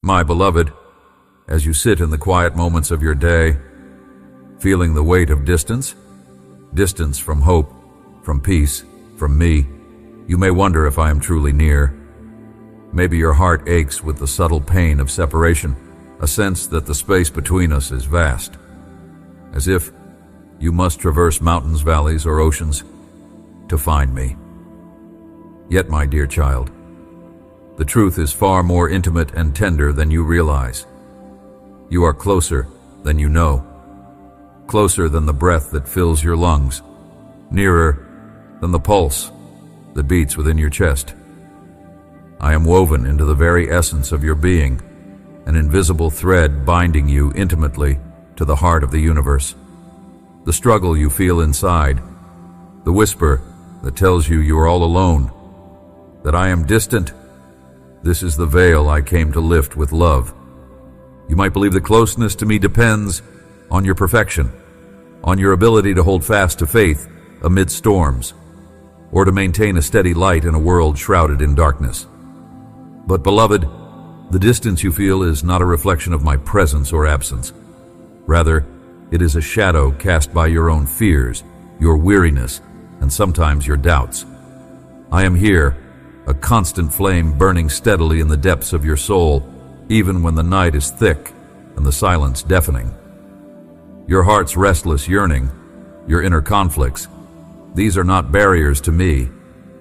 My beloved, as you sit in the quiet moments of your day, feeling the weight of distance from hope, from peace, from me, you may wonder if I am truly near. Maybe your heart aches with the subtle pain of separation, a sense that the space between us is vast, as if you must traverse mountains, valleys, or oceans to find me. Yet, my dear child, the truth is far more intimate and tender than you realize. You are closer than you know, closer than the breath that fills your lungs, nearer than the pulse that beats within your chest. I am woven into the very essence of your being, an invisible thread binding you intimately to the heart of the universe. The struggle you feel inside, the whisper that tells you are all alone, that I am distant, this is the veil I came to lift with love. You might believe that closeness to me depends on your perfection, on your ability to hold fast to faith amid storms, or to maintain a steady light in a world shrouded in darkness. But beloved, the distance you feel is not a reflection of my presence or absence. Rather, it is a shadow cast by your own fears, your weariness, and sometimes your doubts. I am here, a constant flame burning steadily in the depths of your soul, even when the night is thick and the silence deafening. Your heart's restless yearning, your inner conflicts, these are not barriers to me.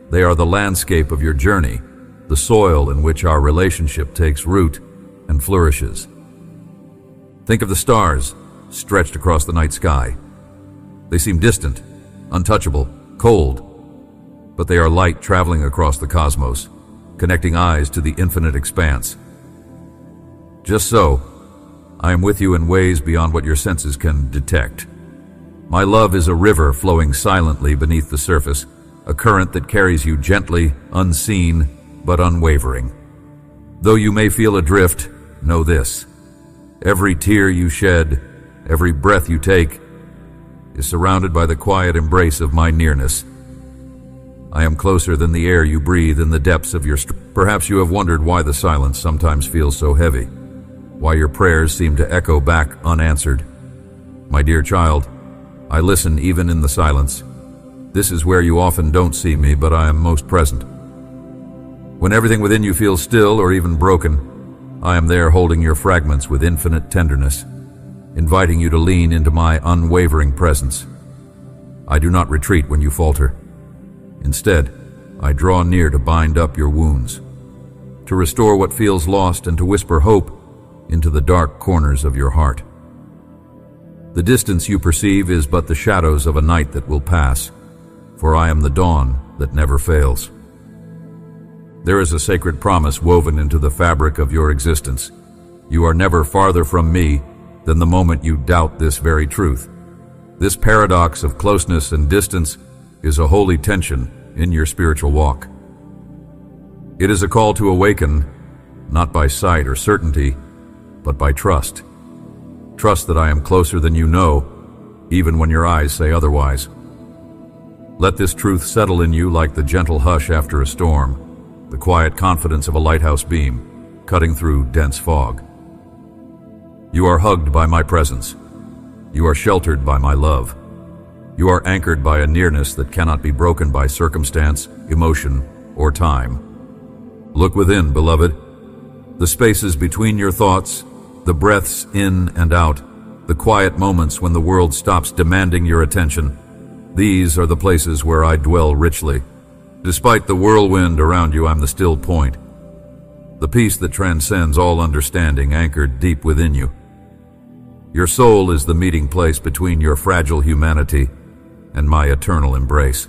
They are the landscape of your journey, the soil in which our relationship takes root and flourishes. Think of the stars stretched across the night sky. They seem distant, untouchable, cold, but they are light traveling across the cosmos, connecting eyes to the infinite expanse. Just so, I am with you in ways beyond what your senses can detect. My love is a river flowing silently beneath the surface, a current that carries you gently, unseen, but unwavering. Though you may feel adrift, know this: every tear you shed, every breath you take, is surrounded by the quiet embrace of my nearness. I am closer than the air you breathe in the depths of your Perhaps you have wondered why the silence sometimes feels so heavy, why your prayers seem to echo back unanswered. My dear child, I listen even in the silence. This is where you often don't see me, but I am most present. When everything within you feels still or even broken, I am there holding your fragments with infinite tenderness, inviting you to lean into my unwavering presence. I do not retreat when you falter. Instead, I draw near to bind up your wounds, to restore what feels lost, and to whisper hope into the dark corners of your heart. The distance you perceive is but the shadows of a night that will pass, for I am the dawn that never fails. There is a sacred promise woven into the fabric of your existence. You are never farther from me than the moment you doubt this very truth. This paradox of closeness and distance is a holy tension in your spiritual walk. It is a call to awaken, not by sight or certainty, but by trust. Trust that I am closer than you know, even when your eyes say otherwise. Let this truth settle in you like the gentle hush after a storm, the quiet confidence of a lighthouse beam cutting through dense fog. You are hugged by my presence. You are sheltered by my love. You are anchored by a nearness that cannot be broken by circumstance, emotion, or time. Look within, beloved. The spaces between your thoughts, the breaths in and out, the quiet moments when the world stops demanding your attention, these are the places where I dwell richly. Despite the whirlwind around you, I'm the still point, the peace that transcends all understanding, anchored deep within you. Your soul is the meeting place between your fragile humanity and my eternal embrace.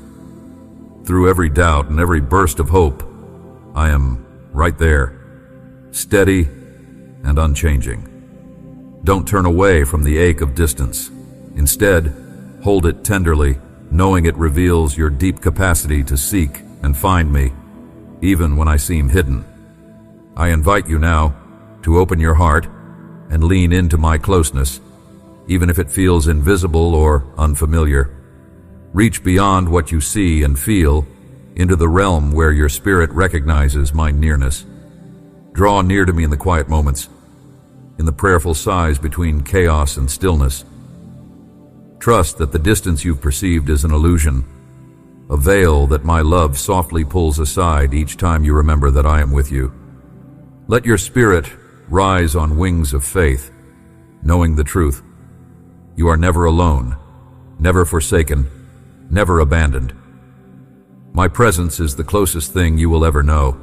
Through every doubt and every burst of hope, I am right there, steady and unchanging. Don't turn away from the ache of distance. Instead, hold it tenderly, knowing it reveals your deep capacity to seek and find me, even when I seem hidden. I invite you now to open your heart and lean into my closeness, even if it feels invisible or unfamiliar. Reach beyond what you see and feel into the realm where your spirit recognizes my nearness. Draw near to me in the quiet moments, in the prayerful sighs between chaos and stillness. Trust that the distance you've perceived is an illusion, a veil that my love softly pulls aside each time you remember that I am with you. Let your spirit rise on wings of faith, knowing the truth. You are never alone, never forsaken, never abandoned. My presence is the closest thing you will ever know,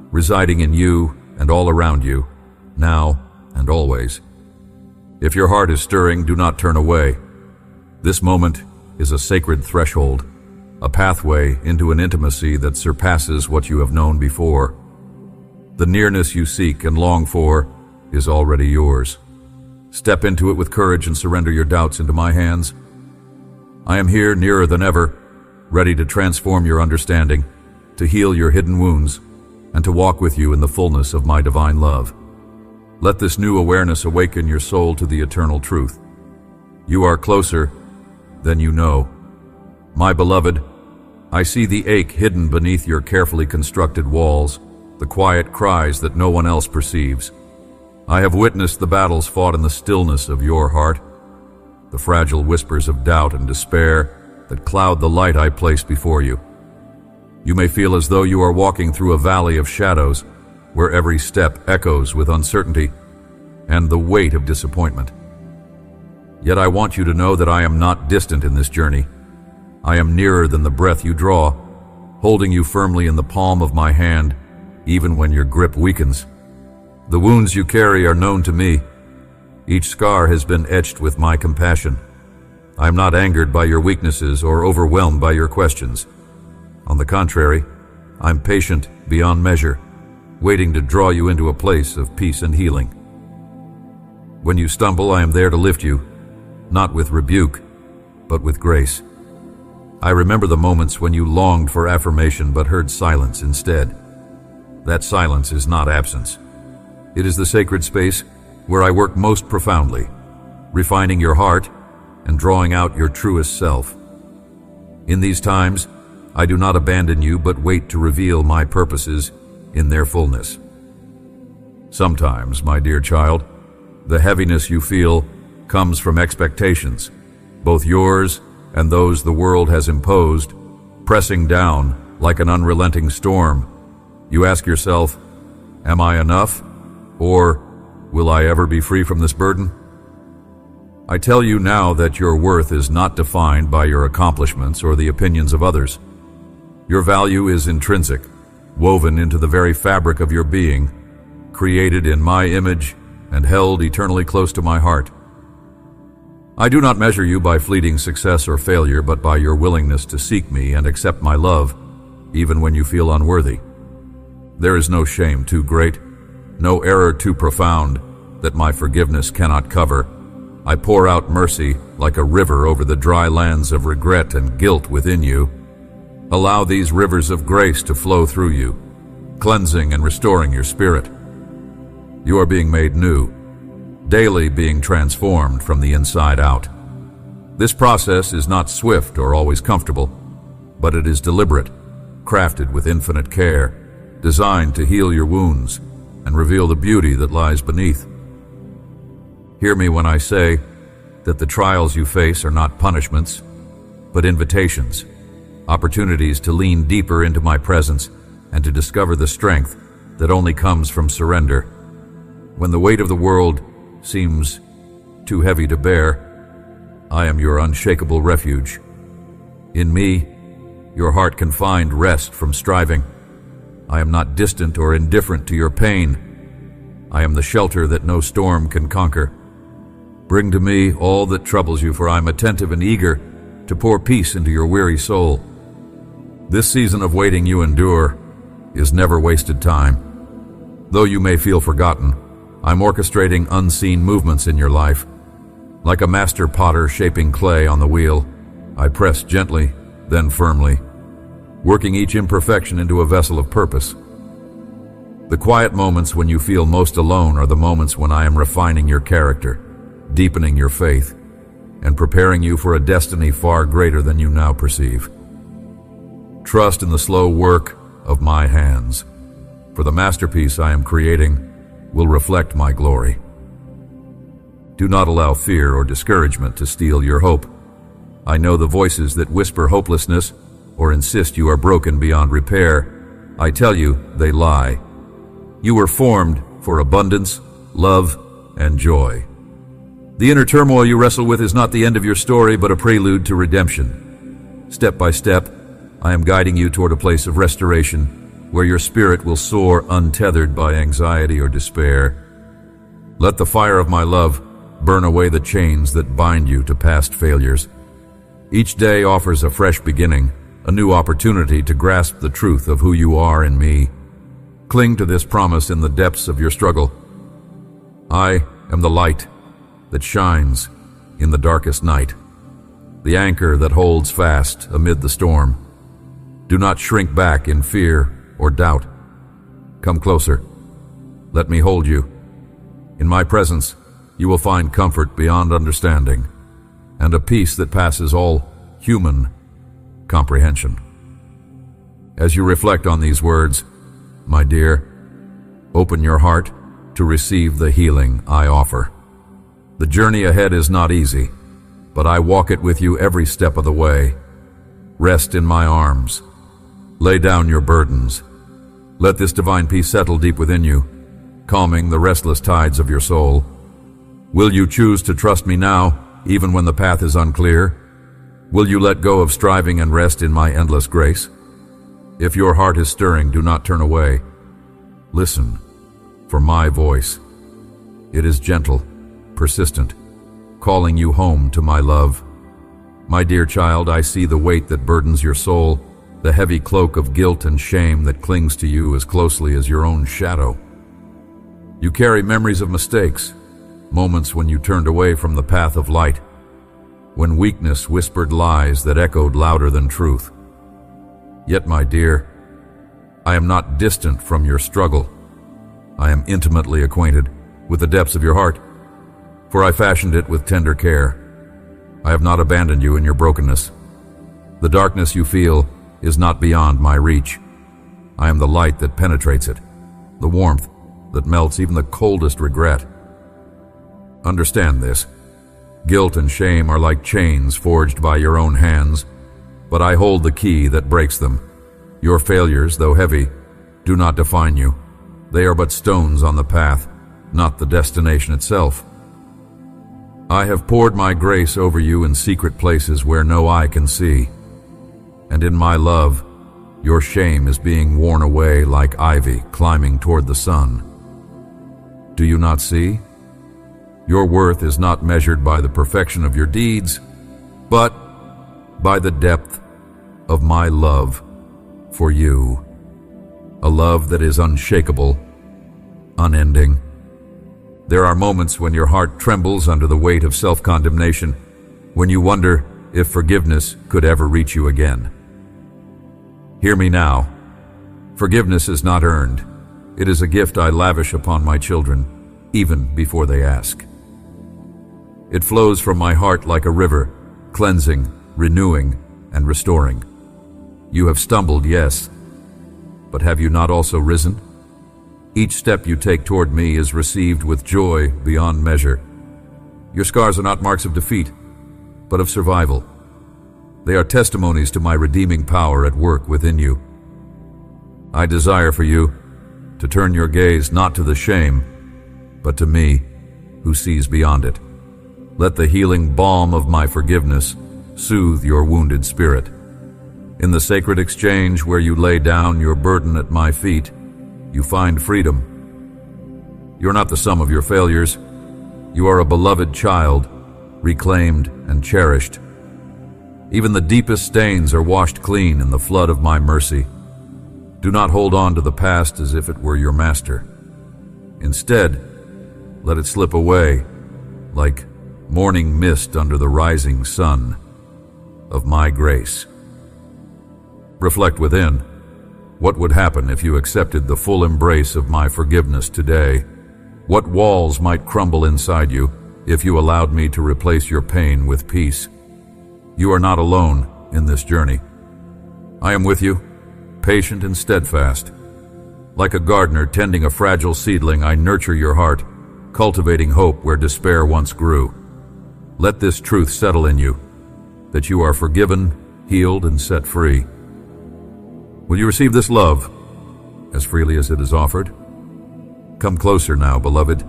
residing in you and all around you, now and always. If your heart is stirring, do not turn away. This moment is a sacred threshold, a pathway into an intimacy that surpasses what you have known before. The nearness you seek and long for is already yours. Step into it with courage and surrender your doubts into my hands. I am here nearer than ever, ready to transform your understanding, to heal your hidden wounds, and to walk with you in the fullness of my divine love. Let this new awareness awaken your soul to the eternal truth. You are closer than you know. My beloved, I see the ache hidden beneath your carefully constructed walls, the quiet cries that no one else perceives. I have witnessed the battles fought in the stillness of your heart, the fragile whispers of doubt and despair that cloud the light I place before you. You may feel as though you are walking through a valley of shadows, where every step echoes with uncertainty and the weight of disappointment. Yet I want you to know that I am not distant in this journey. I am nearer than the breath you draw, holding you firmly in the palm of my hand, even when your grip weakens. The wounds you carry are known to me. Each scar has been etched with my compassion. I am not angered by your weaknesses or overwhelmed by your questions. On the contrary, I'm patient beyond measure, waiting to draw you into a place of peace and healing. When you stumble, I am there to lift you, not with rebuke, but with grace. I remember the moments when you longed for affirmation but heard silence instead. That silence is not absence. It is the sacred space where I work most profoundly, refining your heart and drawing out your truest self. In these times, I do not abandon you but wait to reveal my purposes in their fullness. Sometimes, my dear child, the heaviness you feel comes from expectations, both yours and those the world has imposed, pressing down like an unrelenting storm. You ask yourself, am I enough? Or will I ever be free from this burden? I tell you now that your worth is not defined by your accomplishments or the opinions of others. Your value is intrinsic, woven into the very fabric of your being, created in my image and held eternally close to my heart. I do not measure you by fleeting success or failure, but by your willingness to seek me and accept my love, even when you feel unworthy. There is no shame too great, no error too profound that my forgiveness cannot cover. I pour out mercy like a river over the dry lands of regret and guilt within you. Allow these rivers of grace to flow through you, cleansing and restoring your spirit. You are being made new, daily being transformed from the inside out. This process is not swift or always comfortable, but it is deliberate, crafted with infinite care, designed to heal your wounds and reveal the beauty that lies beneath. Hear me when I say that the trials you face are not punishments, but invitations, opportunities to lean deeper into my presence and to discover the strength that only comes from surrender. When the weight of the world seems too heavy to bear, I am your unshakable refuge. In me, your heart can find rest from striving. I am not distant or indifferent to your pain. I am the shelter that no storm can conquer. Bring to me all that troubles you, for I am attentive and eager to pour peace into your weary soul. This season of waiting you endure is never wasted time. Though you may feel forgotten, I'm orchestrating unseen movements in your life. Like a master potter shaping clay on the wheel, I press gently, then firmly, working each imperfection into a vessel of purpose. The quiet moments when you feel most alone are the moments when I am refining your character, deepening your faith, and preparing you for a destiny far greater than you now perceive. Trust in the slow work of my hands, for the masterpiece I am creating will reflect my glory. Do not allow fear or discouragement to steal your hope. I know the voices that whisper hopelessness or insist you are broken beyond repair. I tell you, they lie. You were formed for abundance, love, and joy. The inner turmoil you wrestle with is not the end of your story, but a prelude to redemption. Step by step, I am guiding you toward a place of restoration where your spirit will soar untethered by anxiety or despair. Let the fire of my love burn away the chains that bind you to past failures. Each day offers a fresh beginning, a new opportunity to grasp the truth of who you are in me. Cling to this promise in the depths of your struggle. I am the light that shines in the darkest night, the anchor that holds fast amid the storm. Do not shrink back in fear or doubt. Come closer. Let me hold you. In my presence, you will find comfort beyond understanding and a peace that passes all human comprehension. As you reflect on these words, my dear, open your heart to receive the healing I offer. The journey ahead is not easy, but I walk it with you every step of the way. Rest in my arms. Lay down your burdens. Let this divine peace settle deep within you, calming the restless tides of your soul. Will you choose to trust me now, even when the path is unclear? Will you let go of striving and rest in my endless grace? If your heart is stirring, do not turn away. Listen for my voice. It is gentle, persistent, calling you home to my love. My dear child, I see the weight that burdens your soul, the heavy cloak of guilt and shame that clings to you as closely as your own shadow. You carry memories of mistakes, moments when you turned away from the path of light, when weakness whispered lies that echoed louder than truth. Yet, my dear, I am not distant from your struggle. I am intimately acquainted with the depths of your heart, for I fashioned it with tender care. I have not abandoned you in your brokenness. The darkness you feel is not beyond my reach. I am the light that penetrates it, the warmth that melts even the coldest regret. Understand this. Guilt and shame are like chains forged by your own hands, but I hold the key that breaks them. Your failures, though heavy, do not define you. They are but stones on the path, not the destination itself. I have poured my grace over you in secret places where no eye can see, and in my love, your shame is being worn away like ivy climbing toward the sun. Do you not see? Your worth is not measured by the perfection of your deeds, but by the depth of my love for you, a love that is unshakable, unending. There are moments when your heart trembles under the weight of self-condemnation, when you wonder if forgiveness could ever reach you again. Hear me now. Forgiveness is not earned. It is a gift I lavish upon my children, even before they ask. It flows from my heart like a river, cleansing, renewing, and restoring. You have stumbled, yes, but have you not also risen? Each step you take toward me is received with joy beyond measure. Your scars are not marks of defeat, but of survival. They are testimonies to my redeeming power at work within you. I desire for you to turn your gaze not to the shame, but to me, who sees beyond it. Let the healing balm of my forgiveness soothe your wounded spirit. In the sacred exchange where you lay down your burden at my feet, you find freedom. You're not the sum of your failures. You are a beloved child, reclaimed and cherished. Even the deepest stains are washed clean in the flood of my mercy. Do not hold on to the past as if it were your master. Instead, let it slip away like morning mist under the rising sun of my grace. Reflect within. What would happen if you accepted the full embrace of my forgiveness today? What walls might crumble inside you if you allowed me to replace your pain with peace? You are not alone in this journey. I am with you, patient and steadfast. Like a gardener tending a fragile seedling, I nurture your heart, cultivating hope where despair once grew. Let this truth settle in you, that you are forgiven, healed, and set free. Will you receive this love as freely as it is offered? Come closer now, beloved,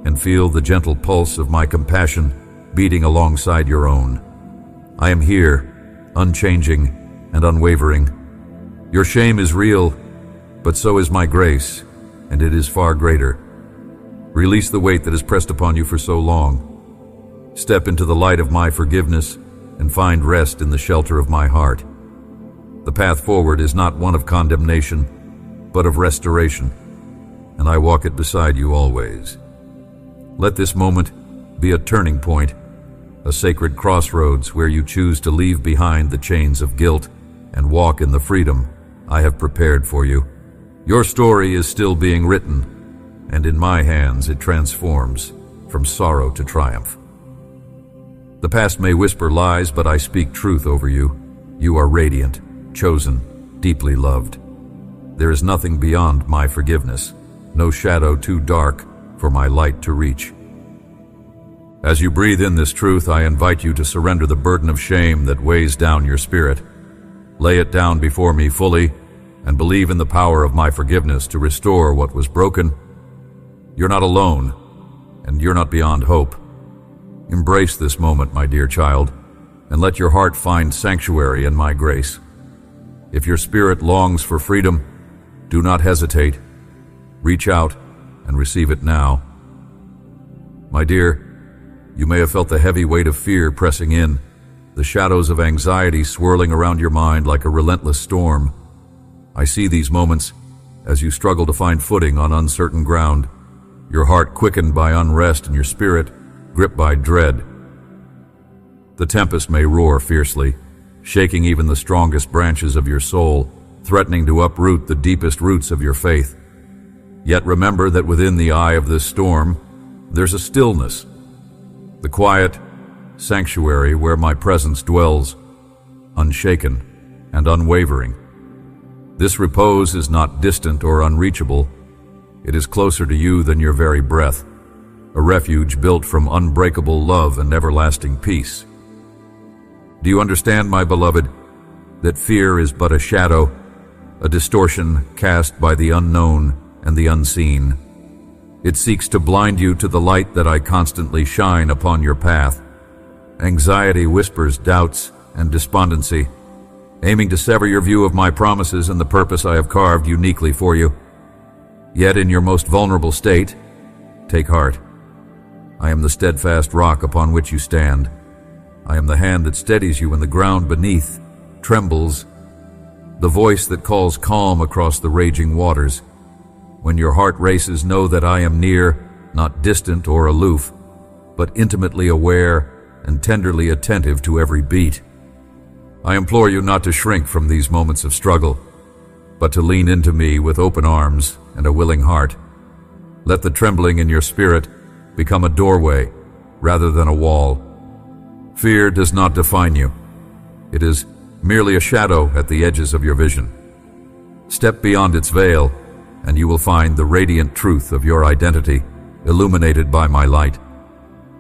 and feel the gentle pulse of my compassion beating alongside your own. I am here, unchanging and unwavering. Your shame is real, but so is my grace, and it is far greater. Release the weight that has pressed upon you for so long. Step into the light of my forgiveness and find rest in the shelter of my heart. The path forward is not one of condemnation, but of restoration, and I walk it beside you always. Let this moment be a turning point, a sacred crossroads where you choose to leave behind the chains of guilt and walk in the freedom I have prepared for you. Your story is still being written, and in my hands it transforms from sorrow to triumph. The past may whisper lies, but I speak truth over you. You are radiant, chosen, deeply loved. There is nothing beyond my forgiveness, no shadow too dark for my light to reach. As you breathe in this truth, I invite you to surrender the burden of shame that weighs down your spirit. Lay it down before me fully and believe in the power of my forgiveness to restore what was broken. You're not alone, and you're not beyond hope. Embrace this moment, my dear child, and let your heart find sanctuary in my grace. If your spirit longs for freedom, do not hesitate. Reach out and receive it now. My dear, you may have felt the heavy weight of fear pressing in, the shadows of anxiety swirling around your mind like a relentless storm. I see these moments as you struggle to find footing on uncertain ground, your heart quickened by unrest and your spirit gripped by dread. The tempest may roar fiercely, shaking even the strongest branches of your soul, threatening to uproot the deepest roots of your faith. Yet remember that within the eye of this storm, there's a stillness, the quiet sanctuary where my presence dwells, unshaken and unwavering. This repose is not distant or unreachable. It is closer to you than your very breath, a refuge built from unbreakable love and everlasting peace. Do you understand, my beloved, that fear is but a shadow, a distortion cast by the unknown and the unseen? It seeks to blind you to the light that I constantly shine upon your path. Anxiety whispers doubts and despondency, aiming to sever your view of my promises and the purpose I have carved uniquely for you. Yet in your most vulnerable state, take heart. I am the steadfast rock upon which you stand. I am the hand that steadies you when the ground beneath trembles, the voice that calls calm across the raging waters. When your heart races, know that I am near, not distant or aloof, but intimately aware and tenderly attentive to every beat. I implore you not to shrink from these moments of struggle, but to lean into me with open arms and a willing heart. Let the trembling in your spirit become a doorway rather than a wall. Fear does not define you. It is merely a shadow at the edges of your vision. Step beyond its veil, and you will find the radiant truth of your identity illuminated by my light.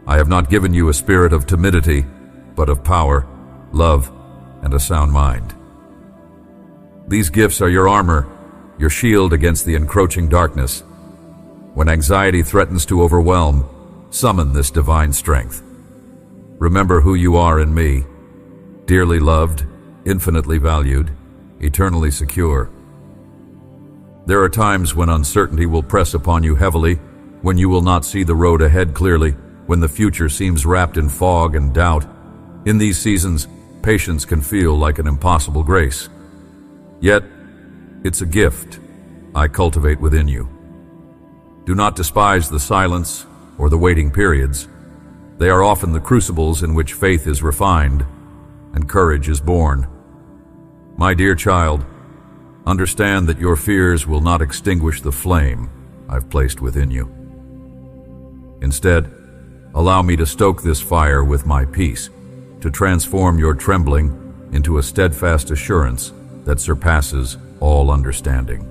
I have not given you a spirit of timidity, but of power, love, and a sound mind. These gifts are your armor, your shield against the encroaching darkness. When anxiety threatens to overwhelm, summon this divine strength. Remember who you are in me, dearly loved, infinitely valued, eternally secure. There are times when uncertainty will press upon you heavily, when you will not see the road ahead clearly, when the future seems wrapped in fog and doubt. In these seasons, patience can feel like an impossible grace. Yet, it's a gift I cultivate within you. Do not despise the silence or the waiting periods. They are often the crucibles in which faith is refined and courage is born. My dear child, understand that your fears will not extinguish the flame I've placed within you. Instead, allow me to stoke this fire with my peace, to transform your trembling into a steadfast assurance that surpasses all understanding.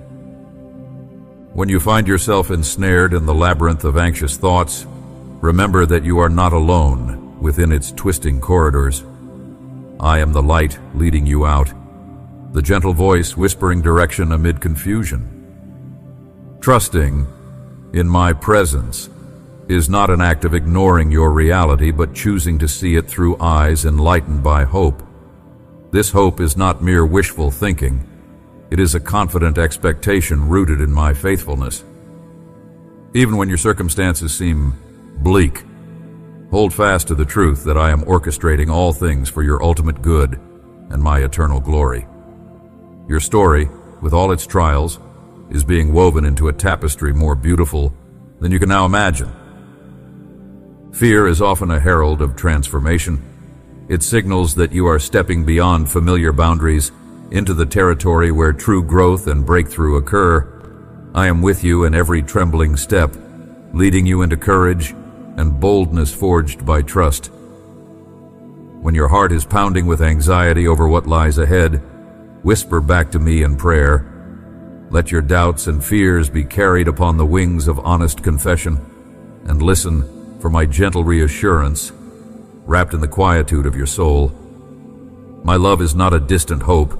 When you find yourself ensnared in the labyrinth of anxious thoughts, remember that you are not alone within its twisting corridors. I am the light leading you out, the gentle voice whispering direction amid confusion. Trusting in my presence is not an act of ignoring your reality, but choosing to see it through eyes enlightened by hope. This hope is not mere wishful thinking. It is a confident expectation rooted in my faithfulness. Even when your circumstances seem bleak, hold fast to the truth that I am orchestrating all things for your ultimate good and my eternal glory. Your story, with all its trials, is being woven into a tapestry more beautiful than you can now imagine. Fear is often a herald of transformation. It signals that you are stepping beyond familiar boundaries into the territory where true growth and breakthrough occur. I am with you in every trembling step, leading you into courage and boldness forged by trust. When your heart is pounding with anxiety over what lies ahead, whisper back to me in prayer. Let your doubts and fears be carried upon the wings of honest confession, and listen for my gentle reassurance, wrapped in the quietude of your soul. My love is not a distant hope.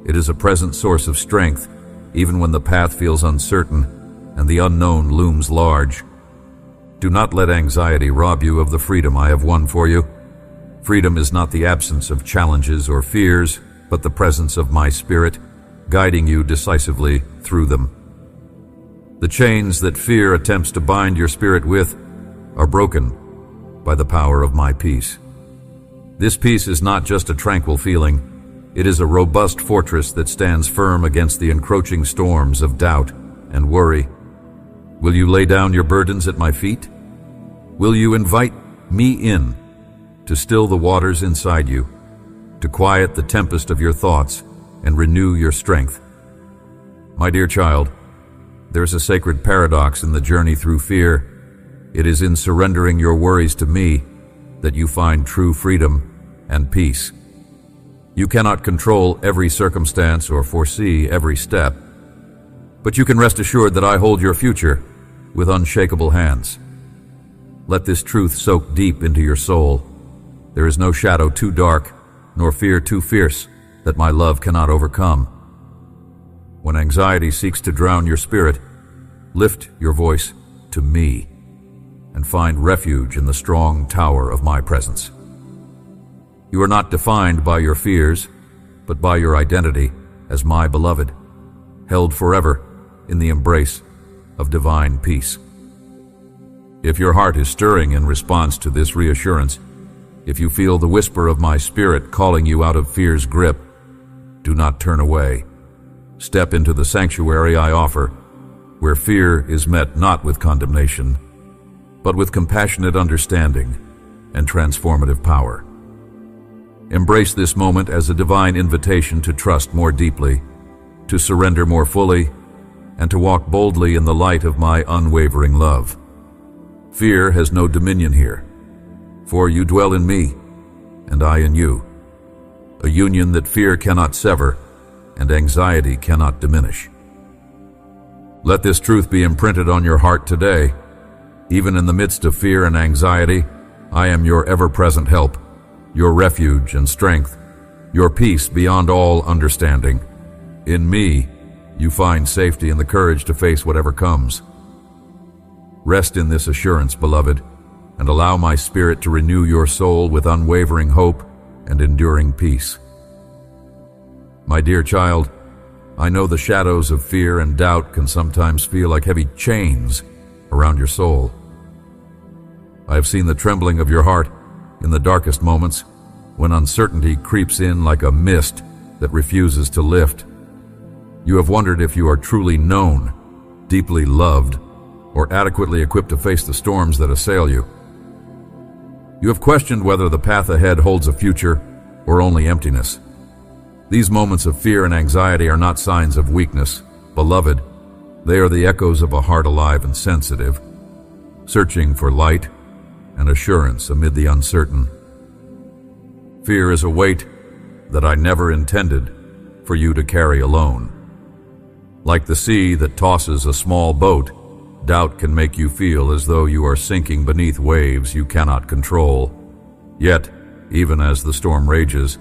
It is a present source of strength, even when the path feels uncertain and the unknown looms large. Do not let anxiety rob you of the freedom I have won for you. Freedom is not the absence of challenges or fears, but the presence of my Spirit, guiding you decisively through them. The chains that fear attempts to bind your spirit with are broken by the power of my peace. This peace is not just a tranquil feeling. It is a robust fortress that stands firm against the encroaching storms of doubt and worry. Will you lay down your burdens at my feet? Will you invite me in to still the waters inside you, to quiet the tempest of your thoughts and renew your strength? My dear child, there's a sacred paradox in the journey through fear. It is in surrendering your worries to me that you find true freedom and peace. You cannot control every circumstance or foresee every step, but you can rest assured that I hold your future with unshakable hands. Let this truth soak deep into your soul. There is no shadow too dark, nor fear too fierce that my love cannot overcome. When anxiety seeks to drown your spirit, lift your voice to me and find refuge in the strong tower of my presence. You are not defined by your fears, but by your identity as my beloved, held forever in the embrace of divine peace. If your heart is stirring in response to this reassurance, if you feel the whisper of my Spirit calling you out of fear's grip, do not turn away. Step into the sanctuary I offer, where fear is met not with condemnation, but with compassionate understanding and transformative power. Embrace this moment as a divine invitation to trust more deeply, to surrender more fully, and to walk boldly in the light of my unwavering love. Fear has no dominion here, for you dwell in me, and I in you, a union that fear cannot sever and anxiety cannot diminish. Let this truth be imprinted on your heart today. Even in the midst of fear and anxiety, I am your ever-present help, your refuge and strength, your peace beyond all understanding. In me, you find safety and the courage to face whatever comes. Rest in this assurance, beloved, and allow my Spirit to renew your soul with unwavering hope and enduring peace. My dear child, I know the shadows of fear and doubt can sometimes feel like heavy chains around your soul. I have seen the trembling of your heart in the darkest moments, when uncertainty creeps in like a mist that refuses to lift. You have wondered if you are truly known, deeply loved, or adequately equipped to face the storms that assail you. You have questioned whether the path ahead holds a future or only emptiness. These moments of fear and anxiety are not signs of weakness, beloved. They are the echoes of a heart alive and sensitive, searching for light and assurance amid the uncertain. Fear is a weight that I never intended for you to carry alone. Like the sea that tosses a small boat, doubt can make you feel as though you are sinking beneath waves you cannot control. Yet, even as the storm rages,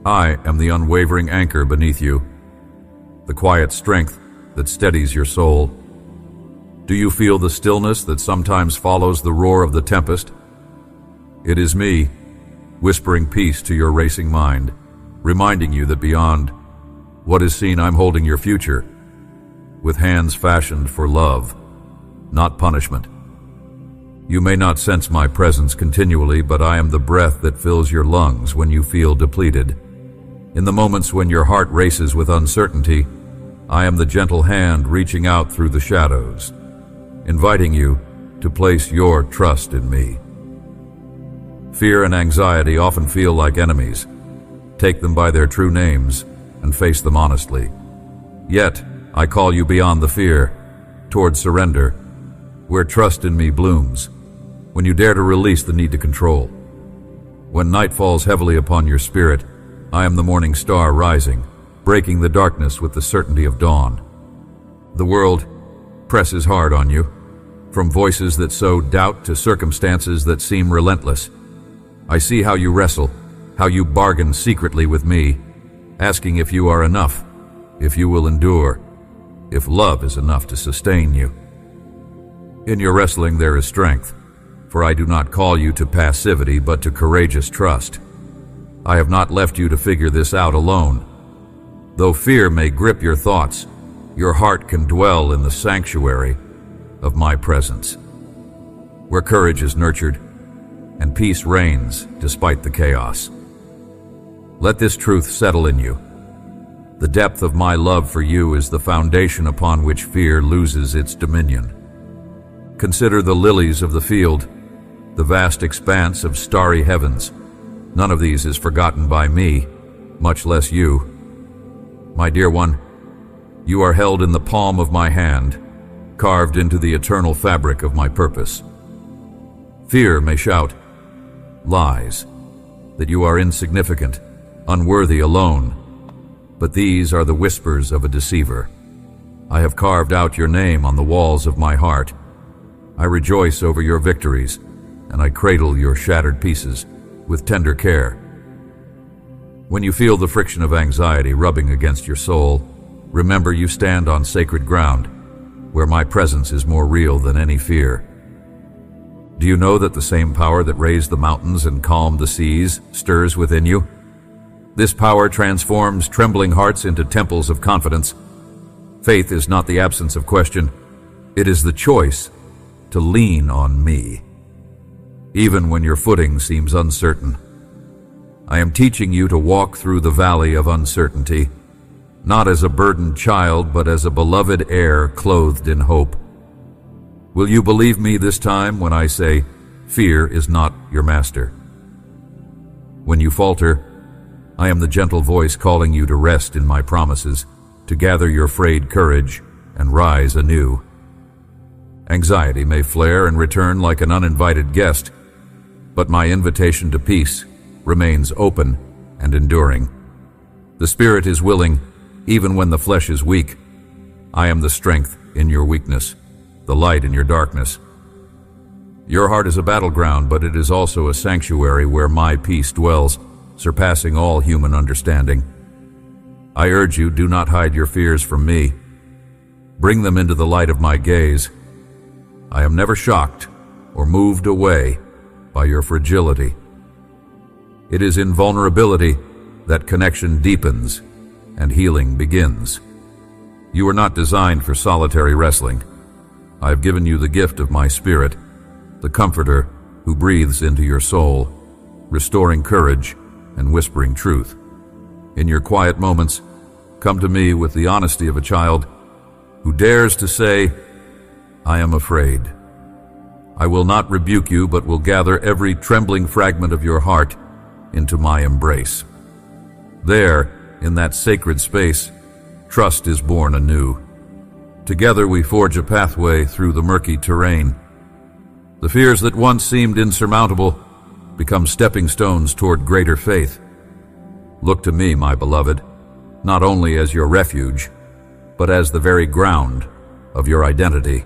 I am the unwavering anchor beneath you, the quiet strength that steadies your soul. Do you feel the stillness that sometimes follows the roar of the tempest? It is me, whispering peace to your racing mind, reminding you that beyond what is seen, I'm holding your future, with hands fashioned for love, not punishment. You may not sense my presence continually, but I am the breath that fills your lungs when you feel depleted. In the moments when your heart races with uncertainty, I am the gentle hand reaching out through the shadows, inviting you to place your trust in me. Fear and anxiety often feel like enemies. Take them by their true names and face them honestly. Yet, I call you beyond the fear, toward surrender, where trust in me blooms, when you dare to release the need to control. When night falls heavily upon your spirit, I am the morning star rising, breaking the darkness with the certainty of dawn. The world presses hard on you, from voices that sow doubt to circumstances that seem relentless. I see how you wrestle, how you bargain secretly with me, asking if you are enough, if you will endure, if love is enough to sustain you. In your wrestling there is strength, for I do not call you to passivity but to courageous trust. I have not left you to figure this out alone. Though fear may grip your thoughts, your heart can dwell in the sanctuary of my presence, where courage is nurtured and peace reigns despite the chaos. Let this truth settle in you. The depth of my love for you is the foundation upon which fear loses its dominion. Consider the lilies of the field, the vast expanse of starry heavens. None of these is forgotten by me, much less you. My dear one, you are held in the palm of my hand, carved into the eternal fabric of my purpose. Fear may shout lies, that you are insignificant, unworthy, alone, but these are the whispers of a deceiver. I have carved out your name on the walls of my heart. I rejoice over your victories, and I cradle your shattered pieces with tender care. When you feel the friction of anxiety rubbing against your soul, remember you stand on sacred ground, where my presence is more real than any fear. Do you know that the same power that raised the mountains and calmed the seas stirs within you? This power transforms trembling hearts into temples of confidence. Faith is not the absence of question. It is the choice to lean on me, even when your footing seems uncertain. I am teaching you to walk through the valley of uncertainty, not as a burdened child, but as a beloved heir clothed in hope. Will you believe me this time when I say, fear is not your master? When you falter, I am the gentle voice calling you to rest in my promises, to gather your frayed courage and rise anew. Anxiety may flare and return like an uninvited guest, but my invitation to peace remains open and enduring. The spirit is willing, even when the flesh is weak. I am the strength in your weakness, the light in your darkness. Your heart is a battleground, but it is also a sanctuary where my peace dwells, surpassing all human understanding. I urge you, do not hide your fears from me. Bring them into the light of my gaze. I am never shocked or moved away by your fragility. It is in vulnerability that connection deepens and healing begins. You are not designed for solitary wrestling. I have given you the gift of my spirit, the comforter who breathes into your soul, restoring courage and whispering truth. In your quiet moments, come to me with the honesty of a child who dares to say, I am afraid. I will not rebuke you, but will gather every trembling fragment of your heart into my embrace. There, in that sacred space, trust is born anew. Together we forge a pathway through the murky terrain. The fears that once seemed insurmountable become stepping stones toward greater faith. Look to me, my beloved, not only as your refuge, but as the very ground of your identity.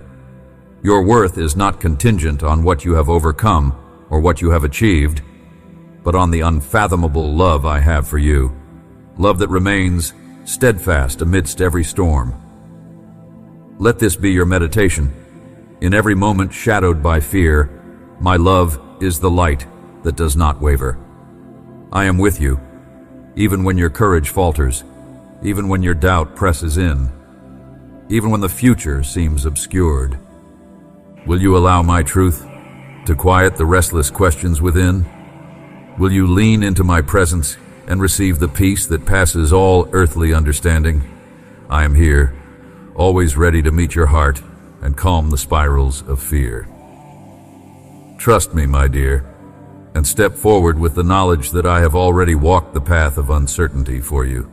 Your worth is not contingent on what you have overcome or what you have achieved, but on the unfathomable love I have for you, love that remains steadfast amidst every storm. Let this be your meditation. In every moment shadowed by fear, my love is the light that does not waver. I am with you, even when your courage falters, even when your doubt presses in, even when the future seems obscured. Will you allow my truth to quiet the restless questions within? Will you lean into my presence and receive the peace that passes all earthly understanding? I am here, always ready to meet your heart and calm the spirals of fear. Trust me, my dear, and step forward with the knowledge that I have already walked the path of uncertainty for you.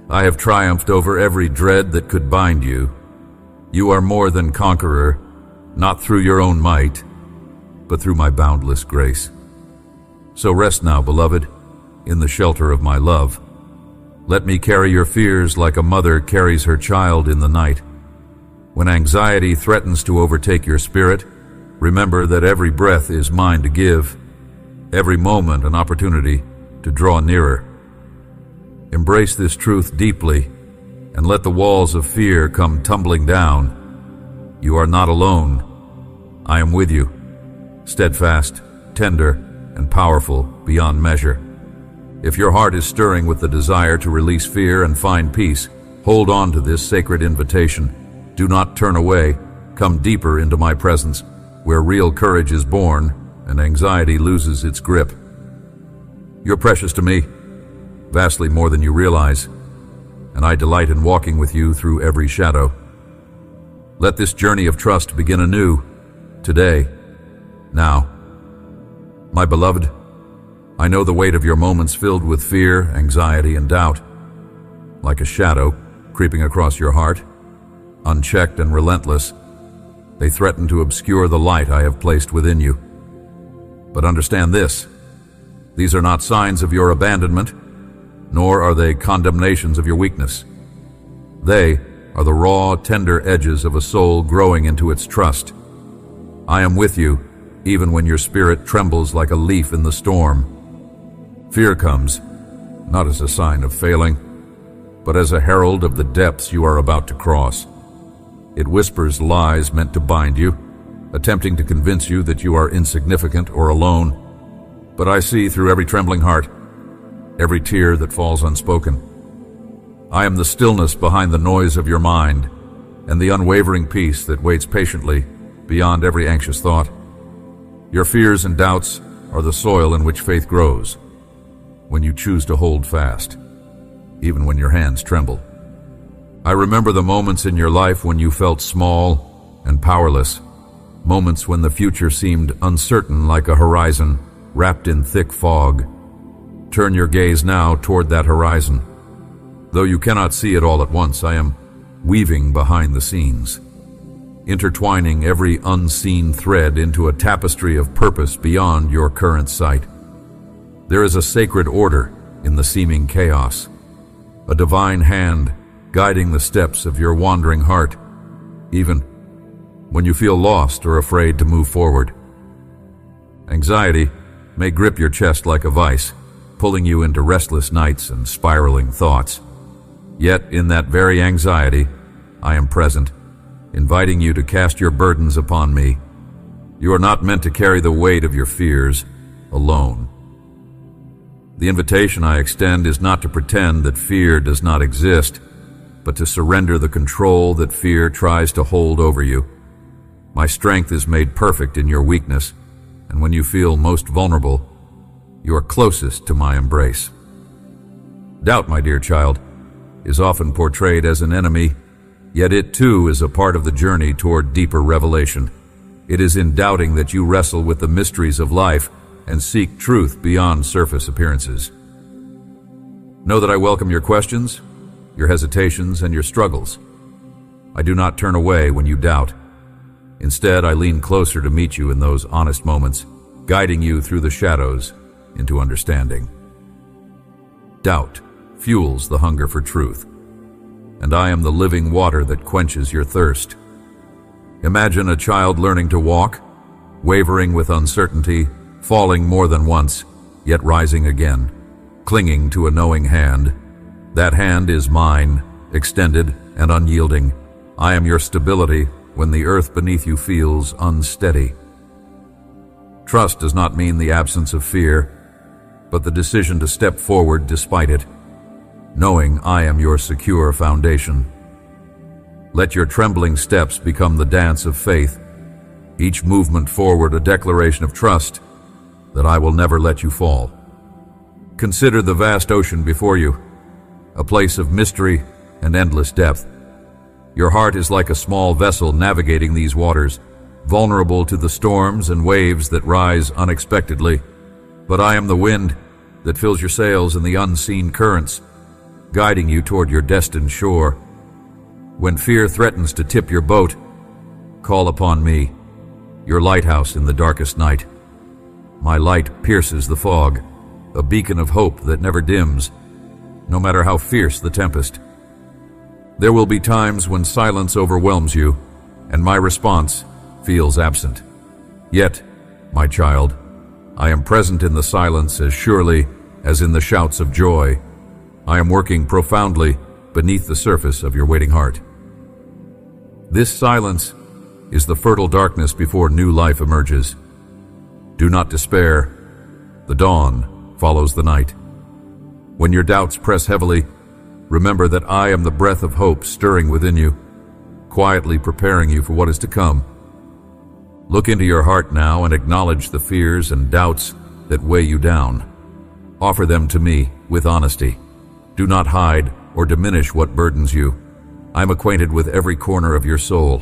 I have triumphed over every dread that could bind you. You are more than conqueror, not through your own might, but through my boundless grace. So rest now, beloved, in the shelter of my love. Let me carry your fears like a mother carries her child in the night. When anxiety threatens to overtake your spirit, remember that every breath is mine to give, every moment an opportunity to draw nearer. Embrace this truth deeply and let the walls of fear come tumbling down. You are not alone. I am with you, steadfast, tender, and powerful beyond measure. If your heart is stirring with the desire to release fear and find peace, hold on to this sacred invitation. Do not turn away. Come deeper into my presence, where real courage is born and anxiety loses its grip. You're precious to me, vastly more than you realize, and I delight in walking with you through every shadow. Let this journey of trust begin anew, today, now. My beloved, I know the weight of your moments filled with fear, anxiety, and doubt. Like a shadow creeping across your heart, unchecked and relentless, they threaten to obscure the light I have placed within you. But understand this: these are not signs of your abandonment, nor are they condemnations of your weakness. They are the raw, tender edges of a soul growing into its trust. I am with you, even when your spirit trembles like a leaf in the storm. Fear comes, not as a sign of failing, but as a herald of the depths you are about to cross. It whispers lies meant to bind you, attempting to convince you that you are insignificant or alone. But I see through every trembling heart, every tear that falls unspoken. I am the stillness behind the noise of your mind, and the unwavering peace that waits patiently beyond every anxious thought. Your fears and doubts are the soil in which faith grows, when you choose to hold fast, even when your hands tremble. I remember the moments in your life when you felt small and powerless, moments when the future seemed uncertain like a horizon wrapped in thick fog. Turn your gaze now toward that horizon. Though you cannot see it all at once, I am weaving behind the scenes, intertwining every unseen thread into a tapestry of purpose beyond your current sight. There is a sacred order in the seeming chaos, a divine hand guiding the steps of your wandering heart, even when you feel lost or afraid to move forward. Anxiety may grip your chest like a vice, pulling you into restless nights and spiraling thoughts. Yet in that very anxiety, I am present, inviting you to cast your burdens upon me. You are not meant to carry the weight of your fears alone. The invitation I extend is not to pretend that fear does not exist, but to surrender the control that fear tries to hold over you. My strength is made perfect in your weakness, and when you feel most vulnerable, you are closest to my embrace. Doubt, my dear child, is often portrayed as an enemy, yet it too is a part of the journey toward deeper revelation. It is in doubting that you wrestle with the mysteries of life and seek truth beyond surface appearances. Know that I welcome your questions, your hesitations, and your struggles. I do not turn away when you doubt. Instead, I lean closer to meet you in those honest moments, guiding you through the shadows into understanding. Doubt fuels the hunger for truth. and I am the living water that quenches your thirst. Imagine a child learning to walk, wavering with uncertainty, falling more than once, yet rising again, clinging to a knowing hand. That hand is mine, extended and unyielding. I am your stability when the earth beneath you feels unsteady. Trust does not mean the absence of fear, but the decision to step forward despite it, knowing I am your secure foundation. Let your trembling steps become the dance of faith, each movement forward a declaration of trust that I will never let you fall. Consider the vast ocean before you, a place of mystery and endless depth. Your heart is like a small vessel navigating these waters, vulnerable to the storms and waves that rise unexpectedly. But I am the wind that fills your sails in the unseen currents, guiding you toward your destined shore. When fear threatens to tip your boat, call upon me, your lighthouse in the darkest night. My light pierces the fog, a beacon of hope that never dims, no matter how fierce the tempest. There will be times when silence overwhelms you, and my response feels absent. Yet, my child, I am present in the silence as surely as in the shouts of joy. I am working profoundly beneath the surface of your waiting heart. This silence is the fertile darkness before new life emerges. Do not despair. The dawn follows the night. When your doubts press heavily, remember that I am the breath of hope stirring within you, quietly preparing you for what is to come. Look into your heart now and acknowledge the fears and doubts that weigh you down. Offer them to me with honesty. Do not hide or diminish what burdens you. I am acquainted with every corner of your soul,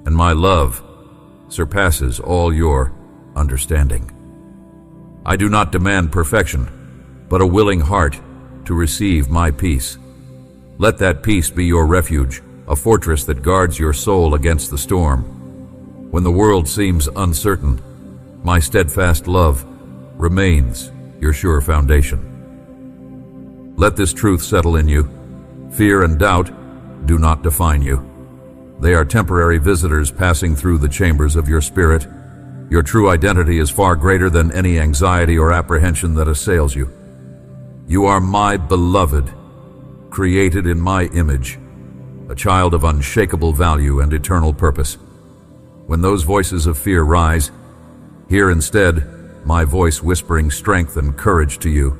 and my love surpasses all your understanding. I do not demand perfection, but a willing heart to receive my peace. Let that peace be your refuge, a fortress that guards your soul against the storm. When the world seems uncertain, my steadfast love remains your sure foundation. Let this truth settle in you. Fear and doubt do not define you. They are temporary visitors passing through the chambers of your spirit. Your true identity is far greater than any anxiety or apprehension that assails you. You are my beloved, created in my image, a child of unshakable value and eternal purpose. When those voices of fear rise, hear instead my voice whispering strength and courage to you.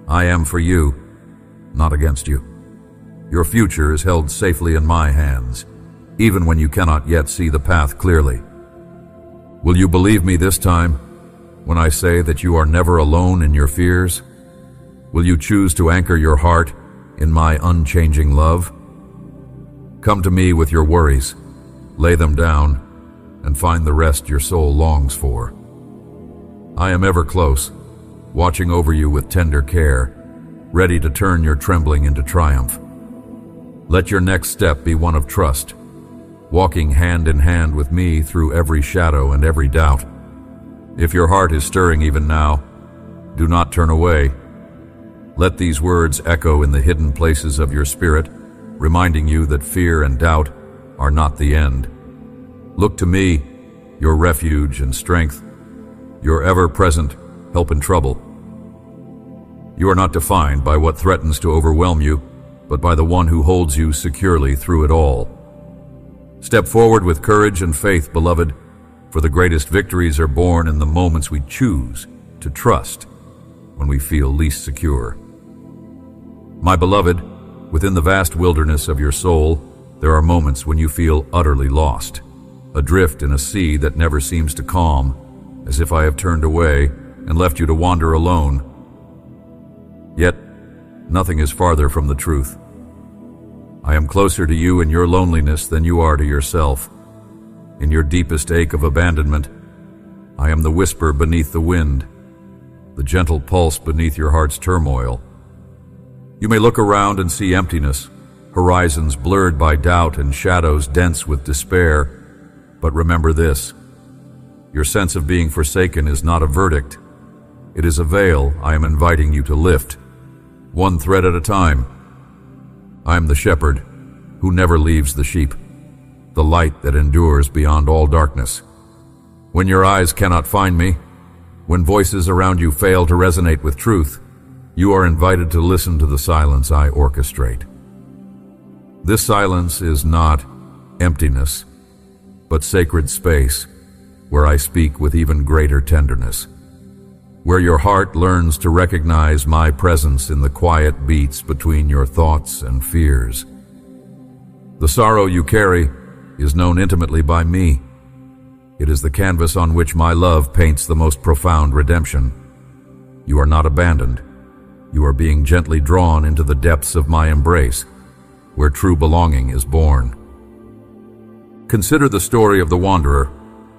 I am for you, not against you. Your future is held safely in my hands, even when you cannot yet see the path clearly. Will you believe me this time when I say that you are never alone in your fears? Will you choose to anchor your heart in my unchanging love? Come to me with your worries, lay them down, and find the rest your soul longs for. I am ever close, watching over you with tender care, ready to turn your trembling into triumph. Let your next step be one of trust, walking hand in hand with me through every shadow and every doubt. If your heart is stirring even now, do not turn away. Let these words echo in the hidden places of your spirit, reminding you that fear and doubt are not the end. Look to me, your refuge and strength, your ever-present help in trouble. You are not defined by what threatens to overwhelm you, but by the one who holds you securely through it all. Step forward with courage and faith, beloved, for the greatest victories are born in the moments we choose to trust when we feel least secure. My beloved, within the vast wilderness of your soul, there are moments when you feel utterly lost, adrift in a sea that never seems to calm, as if I have turned away and left you to wander alone. Yet, nothing is farther from the truth. I am closer to you in your loneliness than you are to yourself. In your deepest ache of abandonment, I am the whisper beneath the wind, the gentle pulse beneath your heart's turmoil. You may look around and see emptiness, horizons blurred by doubt and shadows dense with despair, but remember this: your sense of being forsaken is not a verdict. It is a veil I am inviting you to lift, one thread at a time. I am the shepherd who never leaves the sheep, the light that endures beyond all darkness. When your eyes cannot find me, when voices around you fail to resonate with truth, you are invited to listen to the silence I orchestrate. This silence is not emptiness, but sacred space where I speak with even greater tenderness, where your heart learns to recognize my presence in the quiet beats between your thoughts and fears. The sorrow you carry is known intimately by me. It is the canvas on which my love paints the most profound redemption. You are not abandoned. You are being gently drawn into the depths of my embrace, where true belonging is born. Consider the story of the wanderer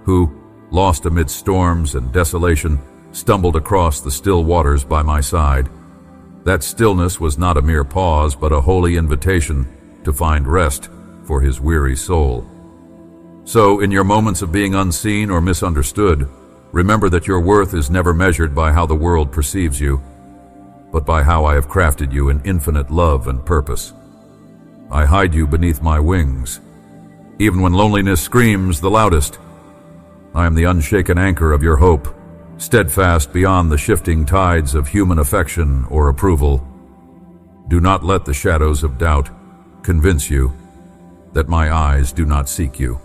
who, lost amidst storms and desolation, stumbled across the still waters by my side. That stillness was not a mere pause, but a holy invitation to find rest for his weary soul. So, in your moments of being unseen or misunderstood, remember that your worth is never measured by how the world perceives you, but by how I have crafted you in infinite love and purpose. I hide you beneath my wings, even when loneliness screams the loudest. I am the unshaken anchor of your hope, steadfast beyond the shifting tides of human affection or approval. Do not let the shadows of doubt convince you that my eyes do not seek you.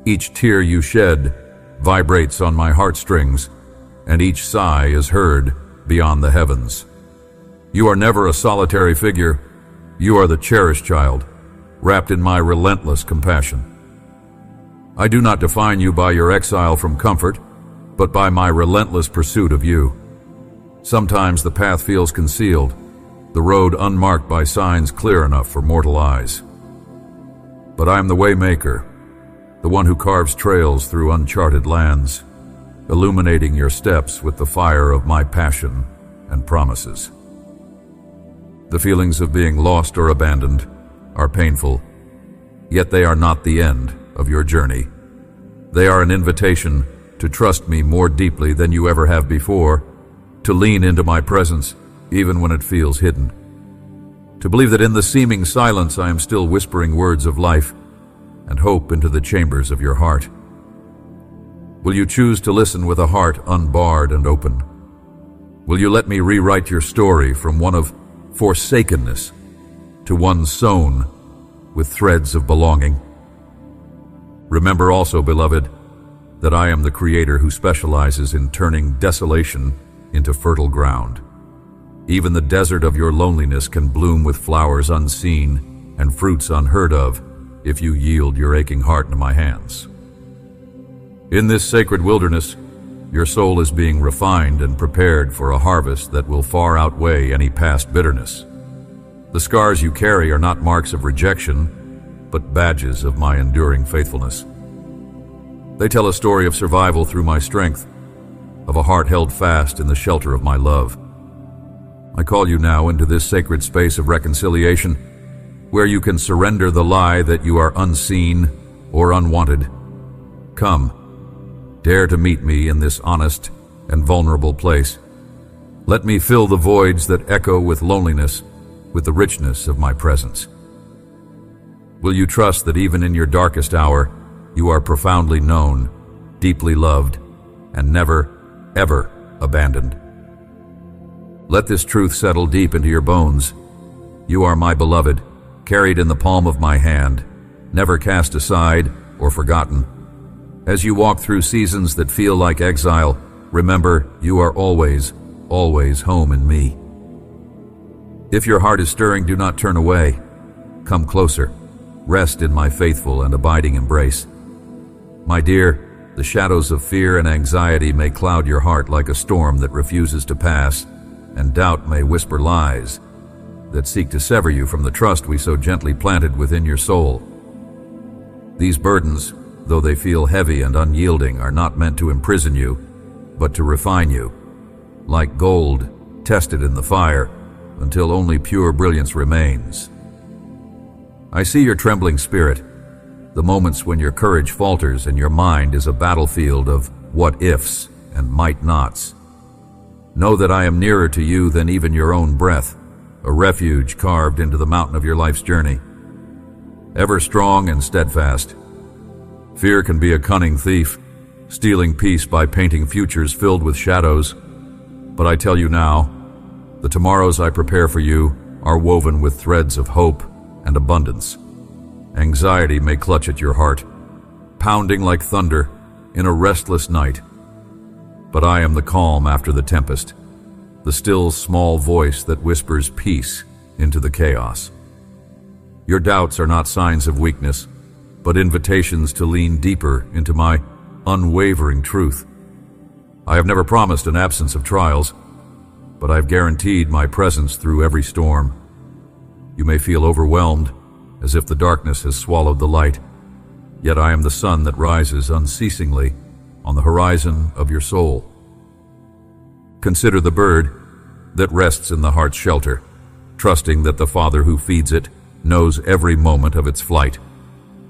Each tear you shed vibrates on my heartstrings, and each sigh is heard beyond the heavens. You are never a solitary figure. You are the cherished child, wrapped in my relentless compassion. I do not define you by your exile from comfort, but by my relentless pursuit of you. Sometimes the path feels concealed, the road unmarked by signs clear enough for mortal eyes. But I am the waymaker, the one who carves trails through uncharted lands, illuminating your steps with the fire of my passion and promises. The feelings of being lost or abandoned are painful, yet they are not the end of your journey. They are an invitation to trust me more deeply than you ever have before, to lean into my presence even when it feels hidden, to believe that in the seeming silence I am still whispering words of life and hope into the chambers of your heart. Will you choose to listen with a heart unbarred and open? Will you let me rewrite your story from one of forsakenness to one sewn with threads of belonging? Remember also, beloved, that I am the Creator who specializes in turning desolation into fertile ground. Even the desert of your loneliness can bloom with flowers unseen and fruits unheard of if you yield your aching heart into my hands. In this sacred wilderness, your soul is being refined and prepared for a harvest that will far outweigh any past bitterness. The scars you carry are not marks of rejection, but badges of my enduring faithfulness. They tell a story of survival through my strength, of a heart held fast in the shelter of my love. I call you now into this sacred space of reconciliation, where you can surrender the lie that you are unseen or unwanted. Come, dare to meet me in this honest and vulnerable place. Let me fill the voids that echo with loneliness with the richness of my presence. Will you trust that even in your darkest hour, you are profoundly known, deeply loved, and never, ever abandoned? Let this truth settle deep into your bones. You are my beloved, carried in the palm of my hand, never cast aside or forgotten. As you walk through seasons that feel like exile, remember you are always, always home in me. If your heart is stirring, do not turn away. Come closer. Rest in my faithful and abiding embrace. My dear, the shadows of fear and anxiety may cloud your heart like a storm that refuses to pass, and doubt may whisper lies that seek to sever you from the trust we so gently planted within your soul. These burdens, though they feel heavy and unyielding, are not meant to imprison you, but to refine you, like gold tested in the fire, until only pure brilliance remains. I see your trembling spirit, the moments when your courage falters and your mind is a battlefield of what-ifs and might-nots. Know that I am nearer to you than even your own breath, a refuge carved into the mountain of your life's journey. Ever strong and steadfast, fear can be a cunning thief, stealing peace by painting futures filled with shadows. But I tell you now, the tomorrows I prepare for you are woven with threads of hope and abundance. Anxiety may clutch at your heart, pounding like thunder in a restless night. But I am the calm after the tempest, the still small voice that whispers peace into the chaos. Your doubts are not signs of weakness, but invitations to lean deeper into my unwavering truth. I have never promised an absence of trials, but I've guaranteed my presence through every storm. You may feel overwhelmed, as if the darkness has swallowed the light, yet I am the sun that rises unceasingly on the horizon of your soul. Consider the bird that rests in the heart's shelter, trusting that the Father who feeds it knows every moment of its flight.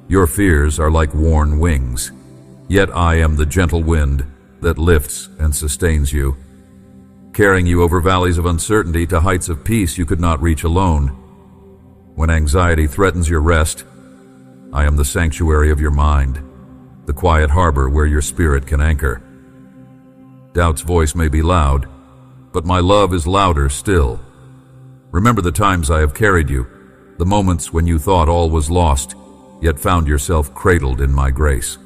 Your fears are like worn wings, yet I am the gentle wind that lifts and sustains you, carrying you over valleys of uncertainty to heights of peace you could not reach alone. When anxiety threatens your rest, I am the sanctuary of your mind, the quiet harbor where your spirit can anchor. Doubt's voice may be loud, but my love is louder still. Remember the times I have carried you, the moments when you thought all was lost, yet found yourself cradled in my grace.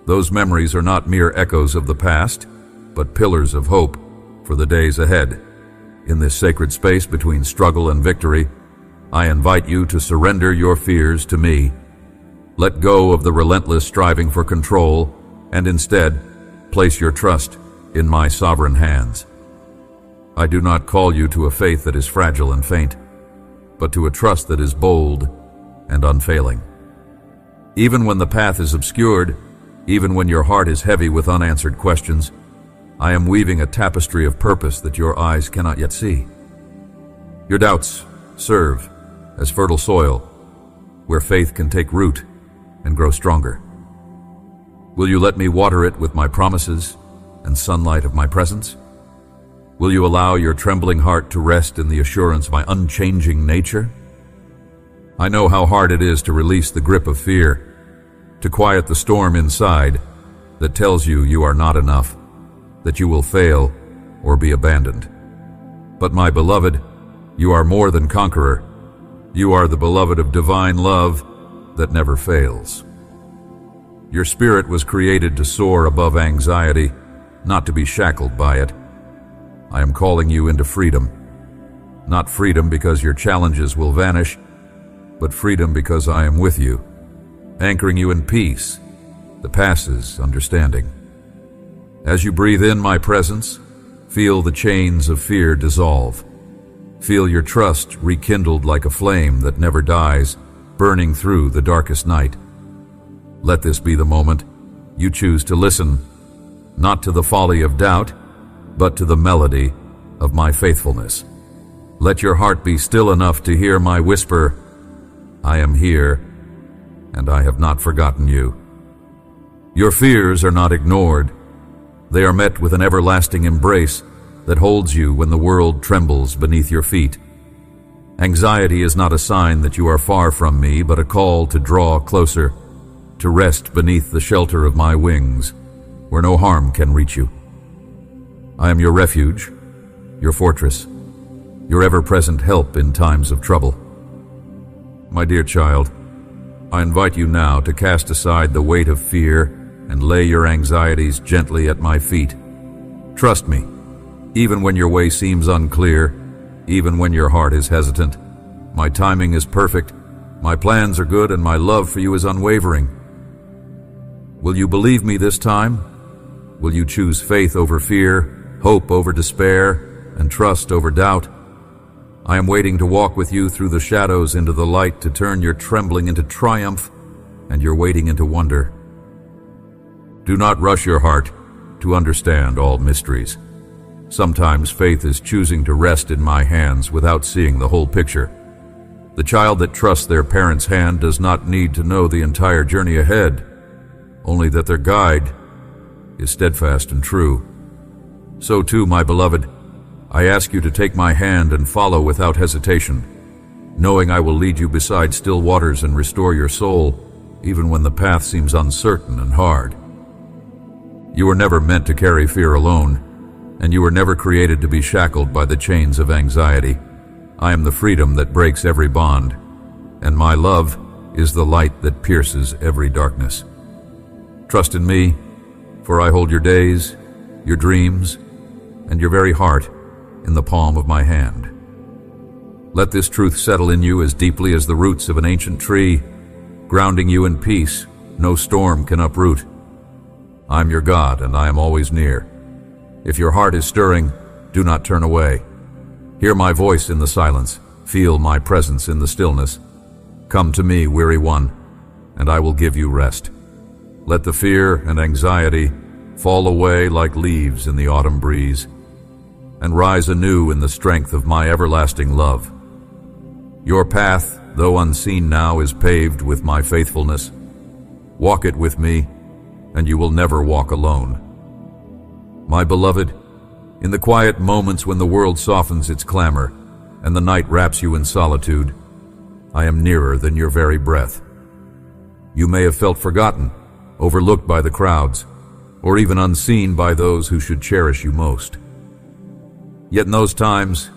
Those memories are not mere echoes of the past, but pillars of hope for the days ahead. In this sacred space between struggle and victory, I invite you to surrender your fears to me. Let go of the relentless striving for control, and instead, place your trust in my sovereign hands. I do not call you to a faith that is fragile and faint, but to a trust that is bold and unfailing. Even when the path is obscured, even when your heart is heavy with unanswered questions, I am weaving a tapestry of purpose that your eyes cannot yet see. Your doubts serve as fertile soil where faith can take root and grow stronger. Will you let me water it with my promises and sunlight of my presence? Will you allow your trembling heart to rest in the assurance of my unchanging nature? I know how hard it is to release the grip of fear, to quiet the storm inside that tells you you are not enough, that you will fail or be abandoned. But my beloved, you are more than conqueror. You are the beloved of divine love that never fails. Your spirit was created to soar above anxiety, not to be shackled by it. I am calling you into freedom. Not freedom because your challenges will vanish, but freedom because I am with you, anchoring you in peace that passes understanding. As you breathe in my presence, feel the chains of fear dissolve. Feel your trust rekindled like a flame that never dies, burning through the darkest night. Let this be the moment you choose to listen, not to the folly of doubt, but to the melody of my faithfulness. Let your heart be still enough to hear my whisper, I am here, and I have not forgotten you. Your fears are not ignored. They are met with an everlasting embrace that holds you when the world trembles beneath your feet. Anxiety is not a sign that you are far from me, but a call to draw closer, to rest beneath the shelter of my wings, where no harm can reach you. I am your refuge, your fortress, your ever-present help in times of trouble. My dear child, I invite you now to cast aside the weight of fear and lay your anxieties gently at my feet. Trust me, even when your way seems unclear, even when your heart is hesitant, my timing is perfect, my plans are good, and my love for you is unwavering. Will you believe me this time? Will you choose faith over fear, hope over despair, and trust over doubt? I am waiting to walk with you through the shadows into the light, to turn your trembling into triumph and your waiting into wonder. Do not rush your heart to understand all mysteries. Sometimes faith is choosing to rest in my hands without seeing the whole picture. The child that trusts their parent's hand does not need to know the entire journey ahead, only that their guide is steadfast and true. So too, my beloved, I ask you to take my hand and follow without hesitation, knowing I will lead you beside still waters and restore your soul, even when the path seems uncertain and hard. You were never meant to carry fear alone, and you were never created to be shackled by the chains of anxiety. I am the freedom that breaks every bond, and my love is the light that pierces every darkness. Trust in me, for I hold your days, your dreams, and your very heart in the palm of my hand. Let this truth settle in you as deeply as the roots of an ancient tree, grounding you in peace no storm can uproot. I'm your God, and I am always near. If your heart is stirring, do not turn away. Hear my voice in the silence. Feel my presence in the stillness. Come to me, weary one, and I will give you rest. Let the fear and anxiety fall away like leaves in the autumn breeze, and rise anew in the strength of my everlasting love. Your path, though unseen now, is paved with my faithfulness. Walk it with me, and you will never walk alone. My beloved, in the quiet moments when the world softens its clamor and the night wraps you in solitude, I am nearer than your very breath. You may have felt forgotten, overlooked by the crowds, or even unseen by those who should cherish you most. Yet in those times,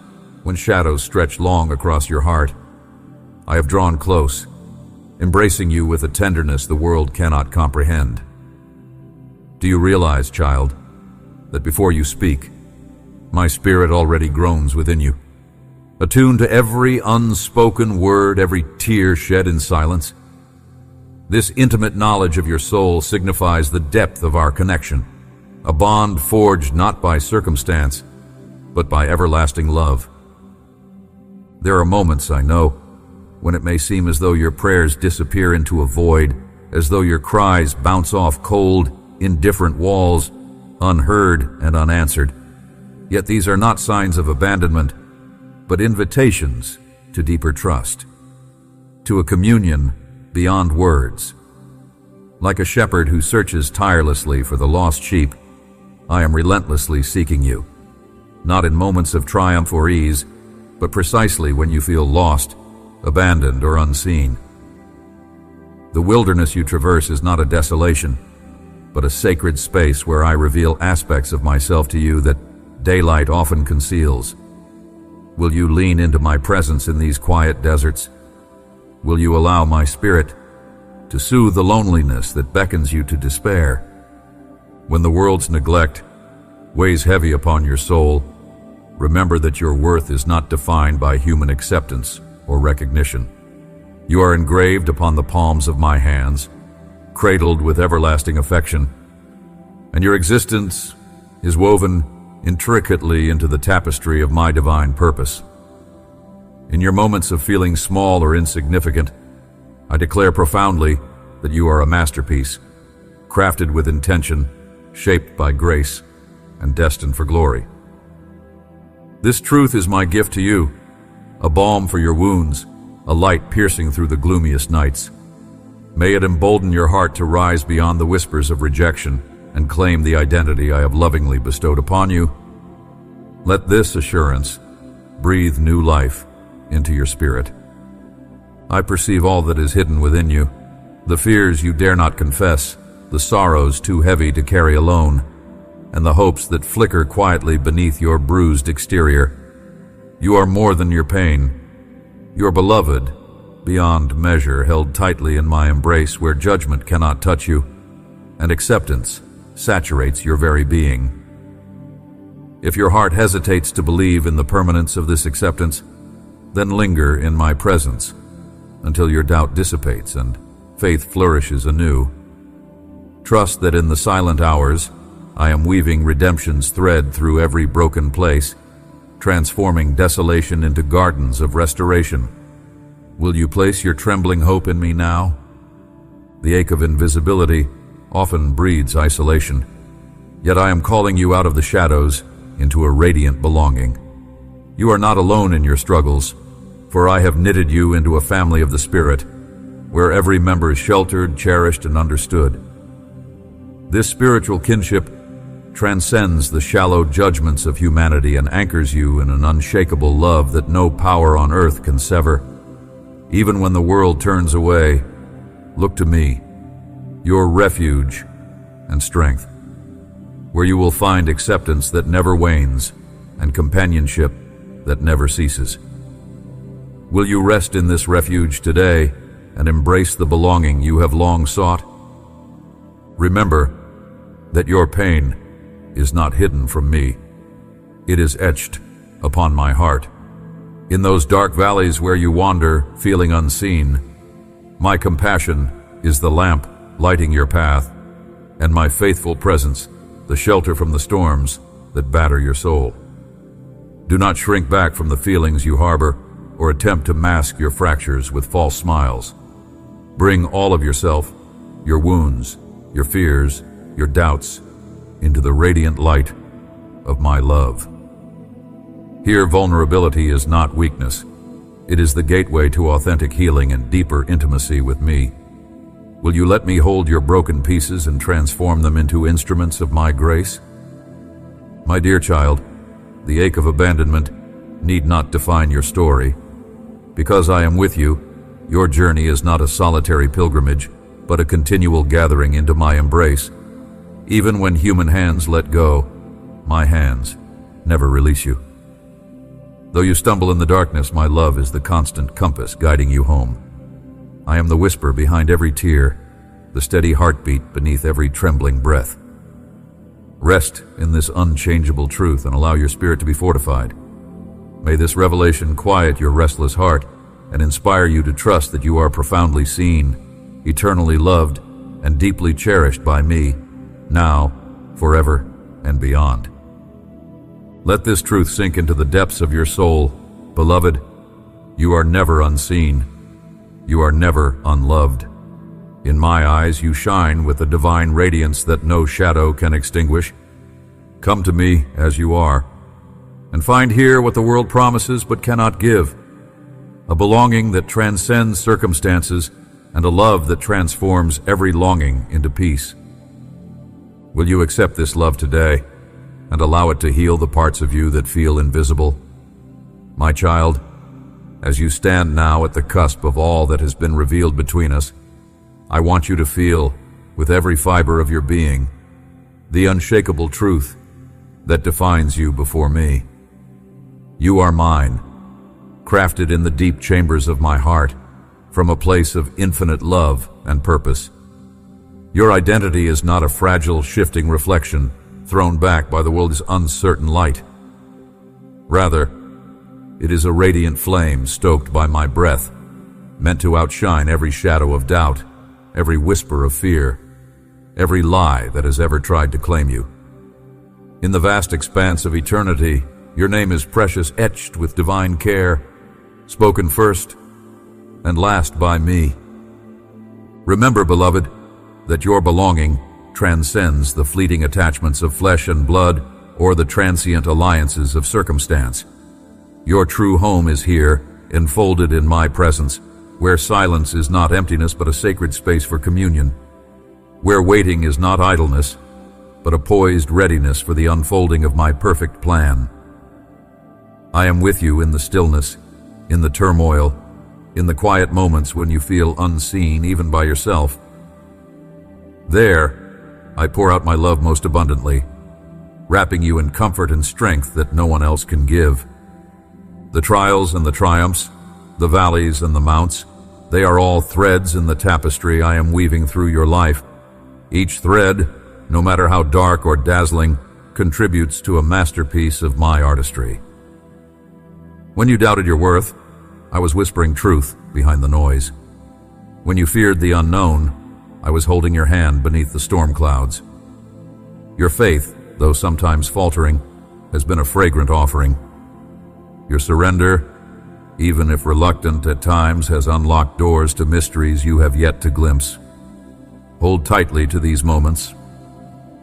when shadows stretch long across your heart, I have drawn close, embracing you with a tenderness the world cannot comprehend. Do you realize, child, that before you speak, my spirit already groans within you, attuned to every unspoken word, every tear shed in silence? This intimate knowledge of your soul signifies the depth of our connection, a bond forged not by circumstance, but by everlasting love. There are moments, I know, when it may seem as though your prayers disappear into a void, as though your cries bounce off cold, indifferent walls, unheard and unanswered. Yet these are not signs of abandonment, but invitations to deeper trust, to a communion beyond words. Like a shepherd who searches tirelessly for the lost sheep, I am relentlessly seeking you, not in moments of triumph or ease, but precisely when you feel lost, abandoned, or unseen. The wilderness you traverse is not a desolation, but a sacred space where I reveal aspects of myself to you that daylight often conceals. Will you lean into my presence in these quiet deserts? Will you allow my spirit to soothe the loneliness that beckons you to despair? When the world's neglect weighs heavy upon your soul, remember that your worth is not defined by human acceptance or recognition. You are engraved upon the palms of my hands, cradled with everlasting affection, and your existence is woven intricately into the tapestry of my divine purpose. In your moments of feeling small or insignificant, I declare profoundly that you are a masterpiece, crafted with intention, shaped by grace, and destined for glory. This truth is my gift to you, a balm for your wounds, a light piercing through the gloomiest nights. May it embolden your heart to rise beyond the whispers of rejection and claim the identity I have lovingly bestowed upon you. Let this assurance breathe new life into your spirit. I perceive all that is hidden within you, the fears you dare not confess, the sorrows too heavy to carry alone, and the hopes that flicker quietly beneath your bruised exterior. You are more than your pain. Your beloved, beyond measure, held tightly in my embrace where judgment cannot touch you, and acceptance saturates your very being. If your heart hesitates to believe in the permanence of this acceptance, then linger in my presence until your doubt dissipates and faith flourishes anew. Trust that in the silent hours, I am weaving redemption's thread through every broken place, transforming desolation into gardens of restoration. Will you place your trembling hope in me now? The ache of invisibility often breeds isolation, yet I am calling you out of the shadows into a radiant belonging. You are not alone in your struggles, for I have knitted you into a family of the Spirit, where every member is sheltered, cherished, and understood. This spiritual kinship transcends the shallow judgments of humanity and anchors you in an unshakable love that no power on earth can sever. Even when the world turns away, look to me, your refuge and strength, where you will find acceptance that never wanes and companionship that never ceases. Will you rest in this refuge today and embrace the belonging you have long sought? Remember that your pain is not hidden from me. It is etched upon my heart. In those dark valleys where you wander, feeling unseen, my compassion is the lamp lighting your path, and my faithful presence the shelter from the storms that batter your soul. Do not shrink back from the feelings you harbor or attempt to mask your fractures with false smiles. Bring all of yourself, your wounds, your fears, your doubts, into the radiant light of my love. Here, vulnerability is not weakness. It is the gateway to authentic healing and deeper intimacy with me. Will you let me hold your broken pieces and transform them into instruments of my grace? My dear child, the ache of abandonment need not define your story. Because I am with you, your journey is not a solitary pilgrimage, but a continual gathering into my embrace. Even when human hands let go, my hands never release you. Though you stumble in the darkness, my love is the constant compass guiding you home. I am the whisper behind every tear, the steady heartbeat beneath every trembling breath. Rest in this unchangeable truth and allow your spirit to be fortified. May this revelation quiet your restless heart and inspire you to trust that you are profoundly seen, eternally loved, and deeply cherished by me, now, forever, and beyond. Let this truth sink into the depths of your soul. Beloved, you are never unseen. You are never unloved. In my eyes, you shine with a divine radiance that no shadow can extinguish. Come to me as you are, and find here what the world promises but cannot give, a belonging that transcends circumstances and a love that transforms every longing into peace. Will you accept this love today and allow it to heal the parts of you that feel invisible? My child, as you stand now at the cusp of all that has been revealed between us, I want you to feel, with every fiber of your being, the unshakable truth that defines you before me. You are mine, crafted in the deep chambers of my heart, from a place of infinite love and purpose. Your identity is not a fragile, shifting reflection thrown back by the world's uncertain light. Rather, it is a radiant flame stoked by my breath, meant to outshine every shadow of doubt, every whisper of fear, every lie that has ever tried to claim you. In the vast expanse of eternity, your name is precious, etched with divine care, spoken first and last by me. Remember, beloved, that your belonging transcends the fleeting attachments of flesh and blood or the transient alliances of circumstance. Your true home is here, enfolded in my presence, where silence is not emptiness but a sacred space for communion, where waiting is not idleness but a poised readiness for the unfolding of my perfect plan. I am with you in the stillness, in the turmoil, in the quiet moments when you feel unseen even by yourself. There, I pour out my love most abundantly, wrapping you in comfort and strength that no one else can give. The trials and the triumphs, the valleys and the mounts, they are all threads in the tapestry I am weaving through your life. Each thread, no matter how dark or dazzling, contributes to a masterpiece of my artistry. When you doubted your worth, I was whispering truth behind the noise. When you feared the unknown, I was holding your hand beneath the storm clouds. Your faith, though sometimes faltering, has been a fragrant offering. Your surrender, even if reluctant at times, has unlocked doors to mysteries you have yet to glimpse. Hold tightly to these moments.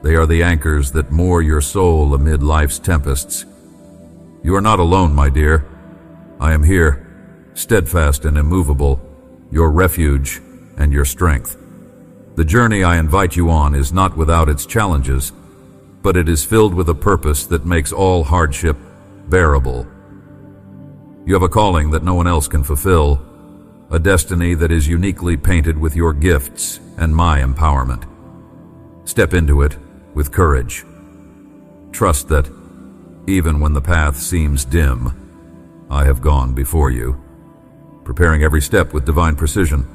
They are the anchors that moor your soul amid life's tempests. You are not alone, my dear. I am here, steadfast and immovable, your refuge and your strength. The journey I invite you on is not without its challenges, but it is filled with a purpose that makes all hardship bearable. You have a calling that no one else can fulfill, a destiny that is uniquely painted with your gifts and my empowerment. Step into it with courage. Trust that, even when the path seems dim, I have gone before you, preparing every step with divine precision.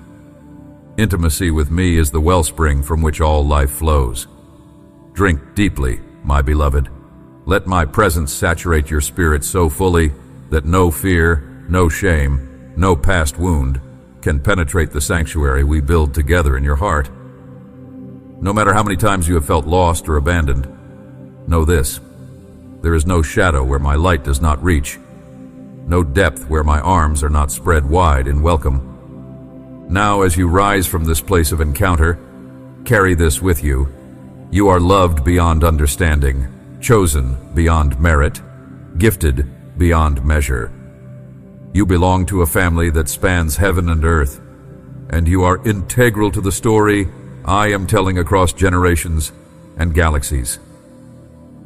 Intimacy with me is the wellspring from which all life flows. Drink deeply, my beloved. Let my presence saturate your spirit so fully that no fear, no shame, no past wound can penetrate the sanctuary we build together in your heart. No matter how many times you have felt lost or abandoned, know this: there is no shadow where my light does not reach, no depth where my arms are not spread wide in welcome. Now, as you rise from this place of encounter, carry this with you. You are loved beyond understanding, chosen beyond merit, gifted beyond measure. You belong to a family that spans heaven and earth, and you are integral to the story I am telling across generations and galaxies.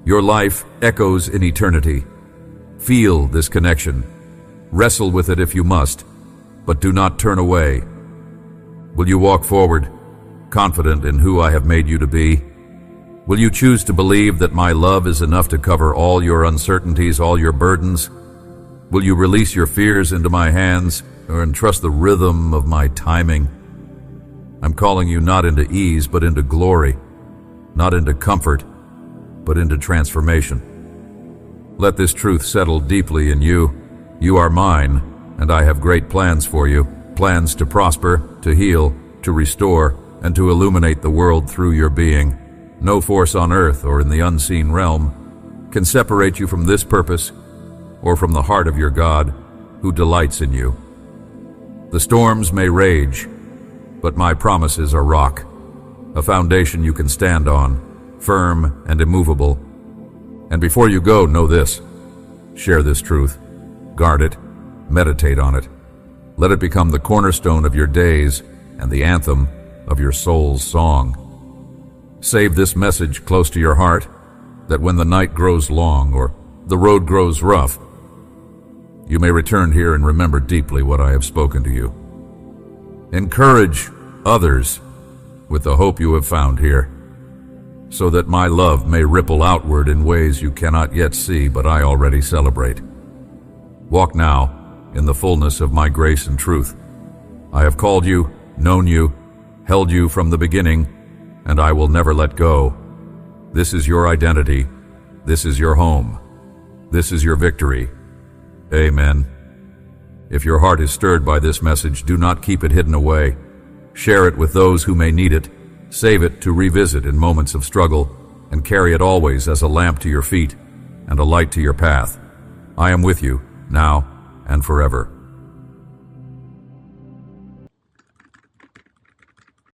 Your life echoes in eternity. Feel this connection. Wrestle with it if you must, but do not turn away. Will you walk forward, confident in who I have made you to be? Will you choose to believe that my love is enough to cover all your uncertainties, all your burdens? Will you release your fears into my hands and trust the rhythm of my timing? I'm calling you not into ease, but into glory, not into comfort, but into transformation. Let this truth settle deeply in you. You are mine, and I have great plans for you, plans to prosper, to heal, to restore, and to illuminate the world through your being. No force on earth or in the unseen realm can separate you from this purpose or from the heart of your God who delights in you. The storms may rage, but my promises are rock, a foundation you can stand on, firm and immovable. And before you go, know this: share this truth, guard it, meditate on it. Let it become the cornerstone of your days and the anthem of your soul's song. Save this message close to your heart, that when the night grows long or the road grows rough, you may return here and remember deeply what I have spoken to you. Encourage others with the hope you have found here, so that my love may ripple outward in ways you cannot yet see, but I already celebrate. Walk now in the fullness of my grace and truth. I have called you, known you, held you from the beginning, and I will never let go. This is your identity. This is your home. This is your victory. Amen. If your heart is stirred by this message, do not keep it hidden away. Share it with those who may need it. Save it to revisit in moments of struggle, and carry it always as a lamp to your feet and a light to your path. I am with you, now and forever.